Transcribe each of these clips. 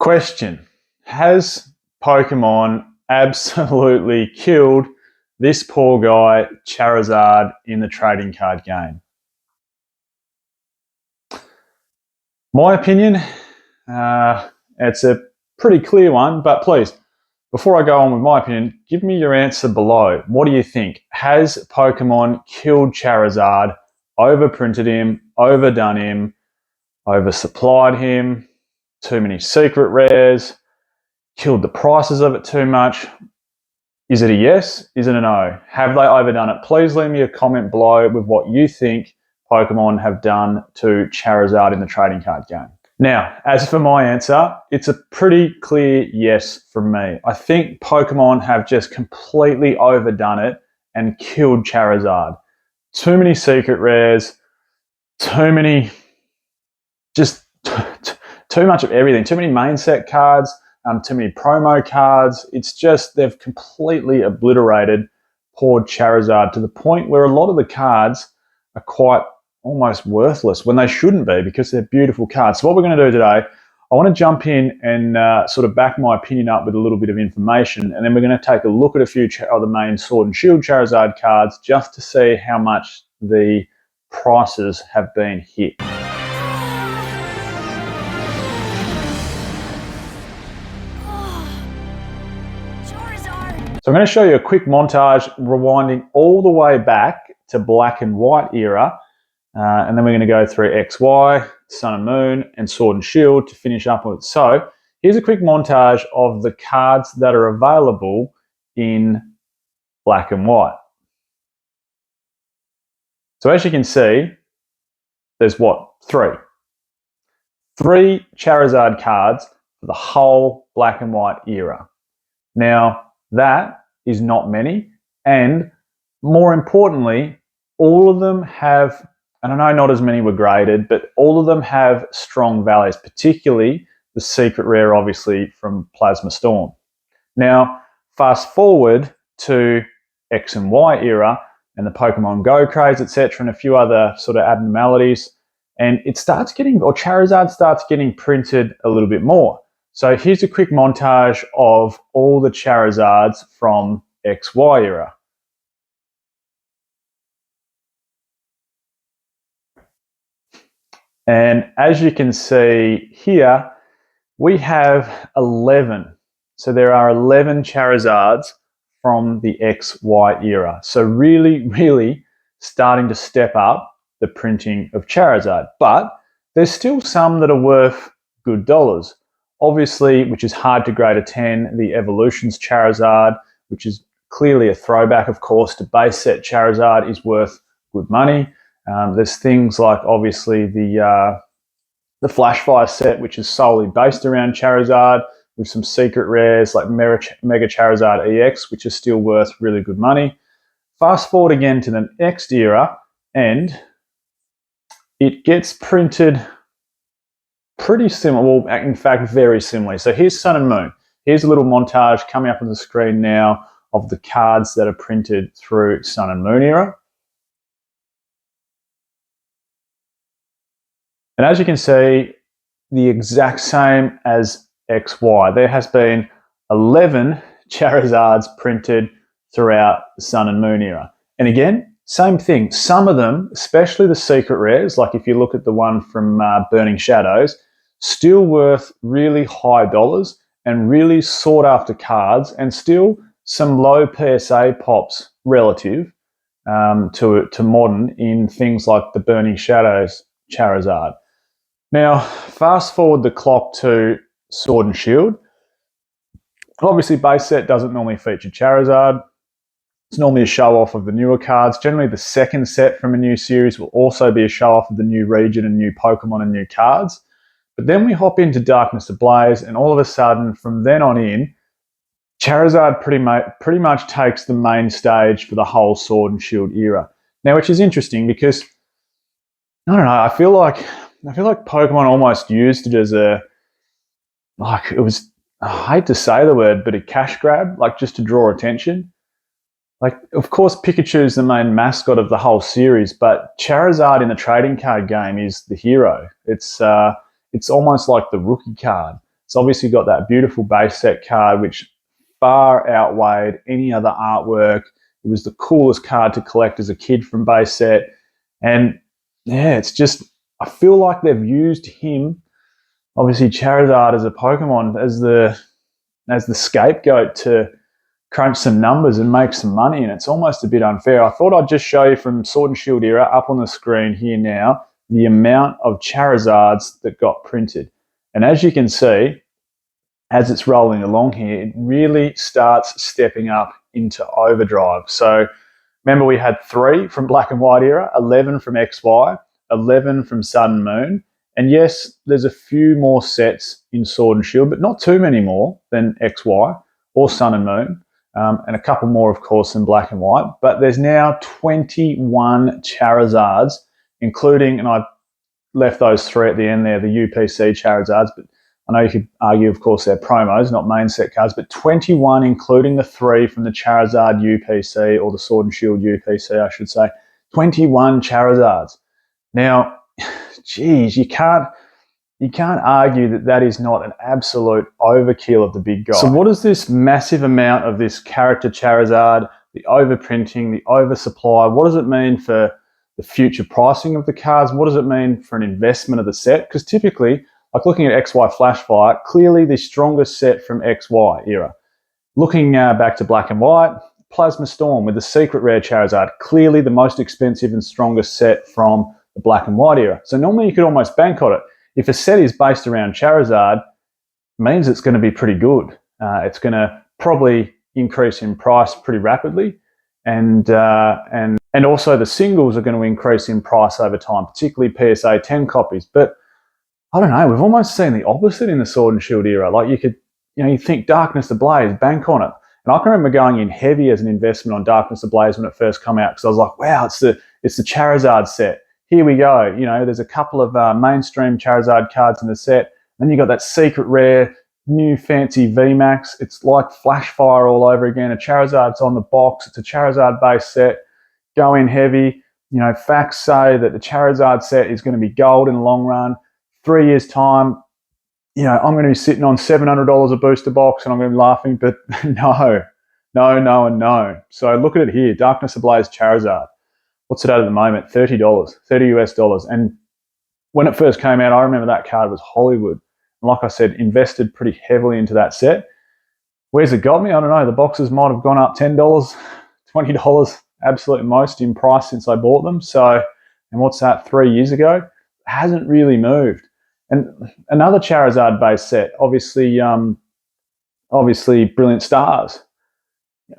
Question: has Pokemon absolutely killed this poor guy, Charizard, in the trading card game? My opinion, it's a pretty clear one, but please, before I go on with my opinion, give me your answer below. What do you think? Has Pokemon killed Charizard, overprinted him, overdone him, oversupplied him, too many secret rares, killed the prices of it too much? Is it a yes? Is it a no? Have they overdone it? Please leave me a comment below with what you think Pokemon have done to Charizard in the trading card game. Now, as for my answer, it's a pretty clear yes from me. I think Pokemon have just completely overdone it and killed Charizard. Too many secret rares, too many, just too much of everything. Too many main set cards, too many promo cards. It's just they've completely obliterated poor Charizard to the point where a lot of the cards are quite almost worthless when they shouldn't be because they're beautiful cards. So what we're going to do today, I want to jump in and sort of back my opinion up with a little bit of information, and then we're going to take a look at a few of the main Sword and Shield Charizard cards just to see how much the prices have been hit. So I'm going to show you a quick montage rewinding all the way back to Black and White era, and then we're going to go through XY, Sun and Moon, and Sword and Shield to finish up with. So here's a quick montage of the cards that are available in Black and White. So as you can see, there's what? Three Charizard cards for the whole Black and White era. Now, that is not many, and more importantly, all of them have, and I know not as many were graded, but all of them have strong values, particularly the secret rare, obviously, from Plasma Storm. Now, fast forward to X and Y era and the Pokemon Go craze, etc., and a few other sort of abnormalities, and it starts getting, or Charizard starts getting printed a little bit more. So here's a quick montage of all the Charizards from XY era. And as you can see here, we have 11. So there are 11 Charizards from the XY era. So really, really starting to step up the printing of Charizard. But there's still some that are worth good dollars. Obviously, which is hard to grade a 10, the Evolutions Charizard, which is clearly a throwback, of course, to base set Charizard, is worth good money. There's things like, obviously, the Flashfire set, which is solely based around Charizard, with some secret rares like Mega Charizard EX, which is still worth really good money. Fast forward again to the next era, and it gets printed pretty similar, well, in fact, very similarly. So here's Sun and Moon. Here's a little montage coming up on the screen now of the cards that are printed through Sun and Moon era. And as you can see, the exact same as XY. There has been 11 Charizards printed throughout the Sun and Moon era. And again, same thing. Some of them, especially the secret rares, like if you look at the one from Burning Shadows, still worth really high dollars and really sought after cards, and still some low PSA pops relative to modern in things like the Burning Shadows Charizard. Now, fast forward the clock to Sword and Shield. Obviously, base set doesn't normally feature Charizard. It's normally a show-off of the newer cards. Generally, the second set from a new series will also be a show-off of the new region and new Pokemon and new cards. But then we hop into Darkness Ablaze, and all of a sudden, from then on in, Charizard pretty much takes the main stage for the whole Sword and Shield era. Now, which is interesting because, I don't know, I feel like Pokemon almost used it as a, like, it was, I hate to say the word, but a cash grab, like just to draw attention. Like, of course, Pikachu is the main mascot of the whole series, but Charizard in the trading card game is the hero. It's almost like the rookie card. It's obviously got that beautiful base set card, which far outweighed any other artwork. It was the coolest card to collect as a kid from base set. And yeah, it's just, I feel like they've used him, obviously Charizard as a Pokemon, as the scapegoat to crunch some numbers and make some money, and it's almost a bit unfair. I thought I'd just show you from Sword and Shield era up on the screen here now the amount of Charizards that got printed. And as you can see, as it's rolling along here, it really starts stepping up into overdrive. So remember, we had 3 from Black and White era, 11 from XY, 11 from Sun and Moon. And yes, there's a few more sets in Sword and Shield, but not too many more than XY or Sun and Moon. And a couple more, of course, in Black and White. But there's now 21 Charizards, including, and I've left those 3 at the end there, the UPC Charizards, but I know you could argue, of course, they're promos, not main set cards, but 21, including the 3 from the Charizard UPC, or the Sword and Shield UPC, I should say. 21 Charizards. Now, geez, you can't argue that that is not an absolute overkill of the big guy. So what does this massive amount of this character Charizard, the overprinting, the oversupply, what does it mean for the future pricing of the cards? What does it mean for an investment of the set? Because typically, like looking at XY Flashfire, clearly the strongest set from XY era. Looking back to Black and White, Plasma Storm with the secret rare Charizard, clearly the most expensive and strongest set from the Black and White era. So normally you could almost bank on it. If a set is based around Charizard, it means it's going to be pretty good. It's going to probably increase in price pretty rapidly, and also the singles are going to increase in price over time, particularly PSA 10 copies. But I don't know, we've almost seen the opposite in the Sword and Shield era. Like you think Darkness Ablaze, bank on it. And I can remember going in heavy as an investment on Darkness Ablaze when it first came out, because I was like, wow, it's the Charizard set. Here we go. There's a couple of mainstream Charizard cards in the set. Then you got that secret rare, new fancy VMAX. It's like Flashfire all over again. A Charizard's on the box. It's a Charizard base set. Go in heavy. Facts say that the Charizard set is going to be gold in the long run. 3 years' time, I'm going to be sitting on $700 a booster box, and I'm going to be laughing. But no. So look at it here. Darkness Ablaze Charizard. What's it at the moment? $30, $30 US. And when it first came out, I remember that card was Hollywood. And like I said, invested pretty heavily into that set. Where's it got me? I don't know. The boxes might have gone up $10, $20, absolute most in price since I bought them. So, and what's that, 3 years ago? It hasn't really moved. And another Charizard base set, obviously Brilliant Stars.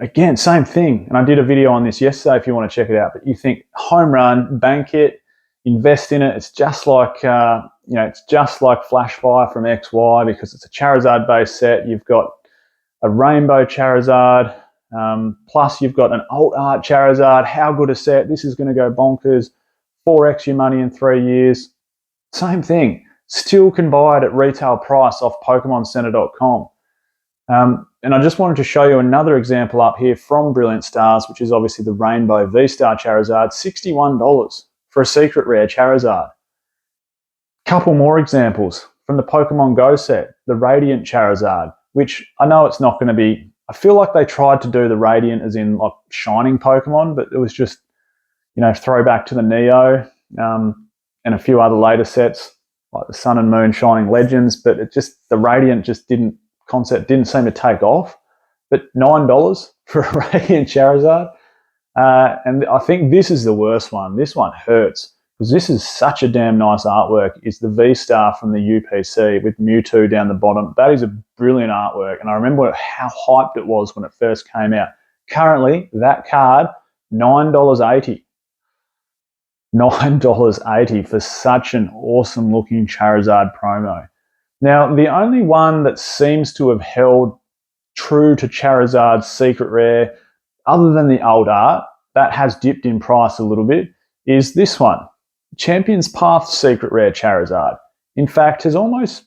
Again, same thing. And I did a video on this yesterday if you want to check it out. But you think home run, bank it, invest in it. It's just like Flashfire from XY, because it's a Charizard based set. You've got a Rainbow Charizard, plus you've got an alt art Charizard. How good a set. This is going to go bonkers. 4x your money in 3 years. Same thing. Still can buy it at retail price off PokemonCenter.com. And I just wanted to show you another example up here from Brilliant Stars, which is obviously the Rainbow V-Star Charizard, $61 for a secret rare Charizard. Couple more examples from the Pokemon Go set, the Radiant Charizard, which I know it's not going to be, I feel like they tried to do the Radiant as in like shining Pokemon, but it was just, throwback to the Neo, and a few other later sets like the Sun and Moon Shining Legends, but the Radiant just concept didn't seem to take off. But $9 for a Radiant Charizard. And I think this is the worst one. This one hurts because this is such a damn nice artwork. It's the V-Star from the UPC with Mewtwo down the bottom. That is a brilliant artwork. And I remember how hyped it was when it first came out. Currently, that card, $9.80. $9.80 for such an awesome looking Charizard promo. Now, the only one that seems to have held true to Charizard's secret rare, other than the old art, that has dipped in price a little bit, is this one. Champion's Path secret rare Charizard. In fact, has almost,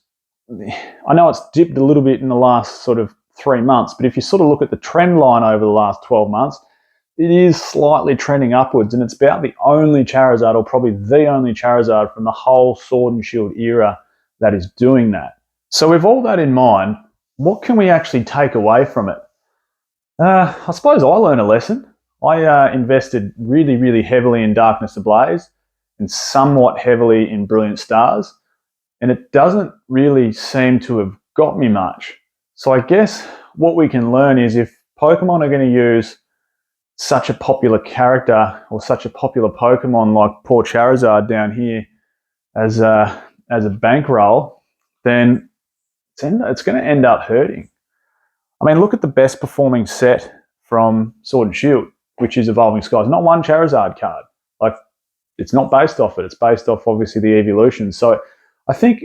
I know it's dipped a little bit in the last sort of 3 months, but if you sort of look at the trend line over the last 12 months, it is slightly trending upwards, and it's about the only Charizard, or probably the only Charizard from the whole Sword and Shield era that is doing that. So with all that in mind, what can we actually take away from it? I suppose I learned a lesson. I invested really, really heavily in Darkness Ablaze and somewhat heavily in Brilliant Stars, and it doesn't really seem to have got me much. So I guess what we can learn is if Pokemon are going to use such a popular character or such a popular Pokemon like poor Charizard down here as a bankroll, then it's going to end up hurting. I mean, look at the best performing set from Sword and Shield, which is Evolving Skies. Not one Charizard card. Like, it's not based off it. It's based off, obviously, the evolution. So I think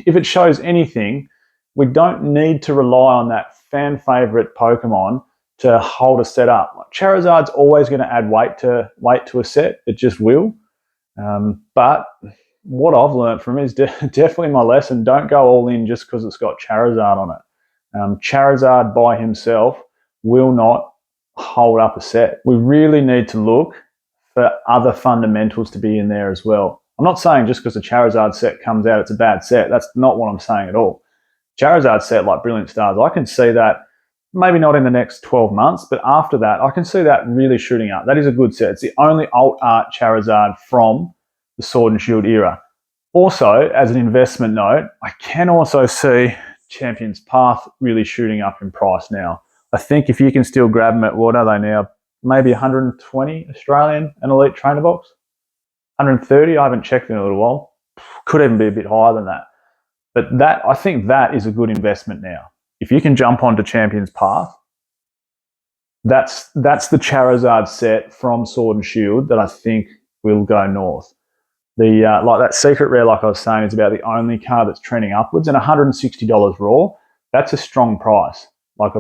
if it shows anything, we don't need to rely on that fan favorite Pokemon to hold a set up. Like, Charizard's always going to add weight to a set. It just will. But what I've learned from it is definitely my lesson. Don't go all in just because it's got Charizard on it. Charizard by himself will not hold up a set. We really need to look for other fundamentals to be in there as well. I'm not saying just because the Charizard set comes out, it's a bad set. That's not what I'm saying at all. Charizard set like Brilliant Stars, I can see that maybe not in the next 12 months, but after that, I can see that really shooting up. That is a good set. It's the only alt art Charizard from the Sword and Shield era. Also, as an investment note, I can also see Champion's Path really shooting up in price now. I think if you can still grab them at, what are they now? Maybe 120 Australian, an Elite Trainer box? 130, I haven't checked in a little while. Could even be a bit higher than that. But I think that is a good investment now. If you can jump onto Champion's Path, that's the Charizard set from Sword and Shield that I think will go north. Like that secret rare, like I was saying, is about the only card that's trending upwards, and $160 raw. That's a strong price, like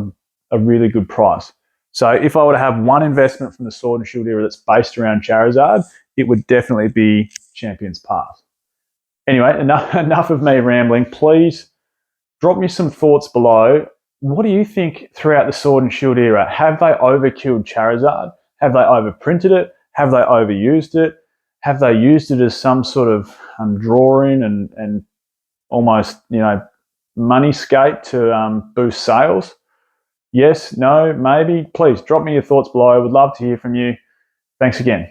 a really good price. So if I were to have one investment from the Sword and Shield era that's based around Charizard, it would definitely be Champion's Path. Anyway, enough of me rambling. Please drop me some thoughts below. What do you think throughout the Sword and Shield era? Have they overkilled Charizard? Have they overprinted it? Have they overused it? Have they used it as some sort of drawing and almost, money skate to boost sales? Yes, no, maybe? Please drop me your thoughts below. I would love to hear from you. Thanks again.